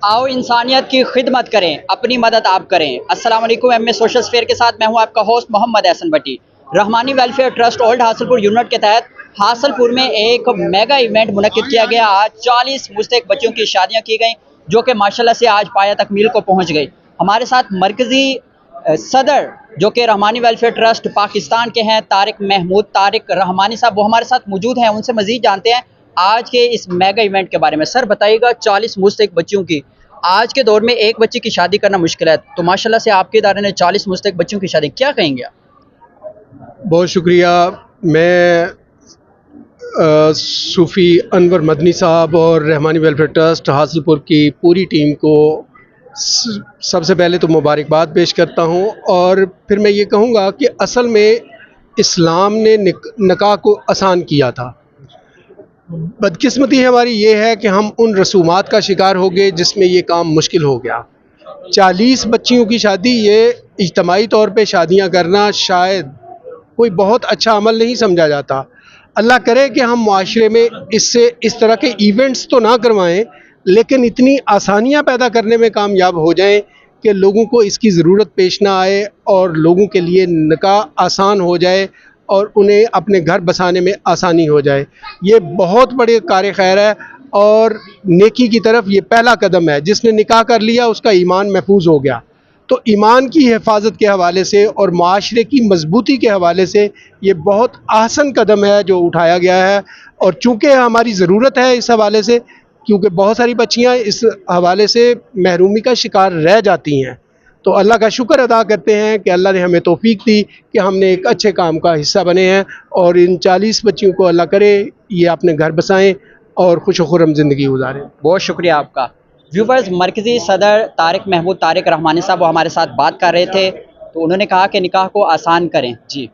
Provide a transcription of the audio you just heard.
आओ इंसानियत की खिदमत करें, अपनी मदद आप करें। अस्सलाम वालेकुम। एम ए सोशल स्फेयर के साथ मैं हूं आपका host Mohammad Ehsan Bhatti. Rehmani welfare trust old Hasilpur unit के तहत हासलपुर में एक मेगा इवेंट मुनक्किद किया गया। आज 40 मुस्तहिक बच्चों की शादियां की गई, जो कि माशाल्लाह से आज पाया तकमील को पहुंच गई। हमारे साथ मरकज़ी सदर जो कि रहमानी वेलफेयर ट्रस्ट पाकिस्तान के हैं, तारिक रहमानी साहब, वो हमारे साथ मौजूद हैं। उनसे मज़ीद जानते हैं आज के इस मेगा इवेंट के बारे में। सर बताइएगा, 40 मुस्तहिक बच्चों की, आज के दौर में एक बच्चे की शादी करना मुश्किल है, तो माशाल्लाह से आपके इदारे ने 40 मुस्तहिक बच्चों की शादी, क्या कहेंगे आप? बहुत शुक्रिया। मैं सूफ़ी अनवर मदनी साहब और रहमानी वेलफेयर ट्रस्ट हासिलपुर की पूरी टीम को सबसे पहले तो मुबारकबाद पेश करता हूं, और फिर मैं ये कहूँगा कि असल में इस्लाम ने निकाह को आसान किया था। बदकिस्मती हमारी ये है कि हम उन रसूमात का शिकार हो गए जिसमें ये काम मुश्किल हो गया। 40 बच्चियों की शादी, ये इज्तमाही तौर पे शादियां करना शायद कोई बहुत अच्छा अमल नहीं समझा जाता। अल्लाह करे कि हम माशरे में इससे इस तरह के इवेंट्स तो ना करवाएं, लेकिन इतनी आसानियां पैदा करने में कामयाब हो जाएं कि लोगों को इसकी ज़रूरत पेश ना आए और लोगों के लिए निकाह आसान हो जाए और उन्हें अपने घर बसाने में आसानी हो जाए। ये बहुत बड़े कार खैर है और नेकी की तरफ ये पहला कदम है। जिसने निकाह कर लिया उसका ईमान महफूज हो गया। तो ईमान की हिफाजत के हवाले से और माशरे की मजबूती के हवाले से ये बहुत आसान कदम है जो उठाया गया है। और चूँकि हमारी ज़रूरत है इस हवाले से, क्योंकि बहुत सारी बच्चियाँ इस हवाले से महरूमी का शिकार रह जाती हैं, तो अल्लाह का शुक्र अदा करते हैं कि अल्लाह ने हमें तौफीक दी कि हमने एक अच्छे काम का हिस्सा बने हैं। और इन 40 बच्चियों को अल्लाह करे ये अपने घर बसाएं और खुश खुर्रम ज़िंदगी गुजारें। बहुत शुक्रिया आपका। व्यूवर्स, मरकज़ी सदर तारिक रहमानी साहब वो हमारे साथ बात कर रहे थे, तो उन्होंने कहा कि निकाह को आसान करें। जी।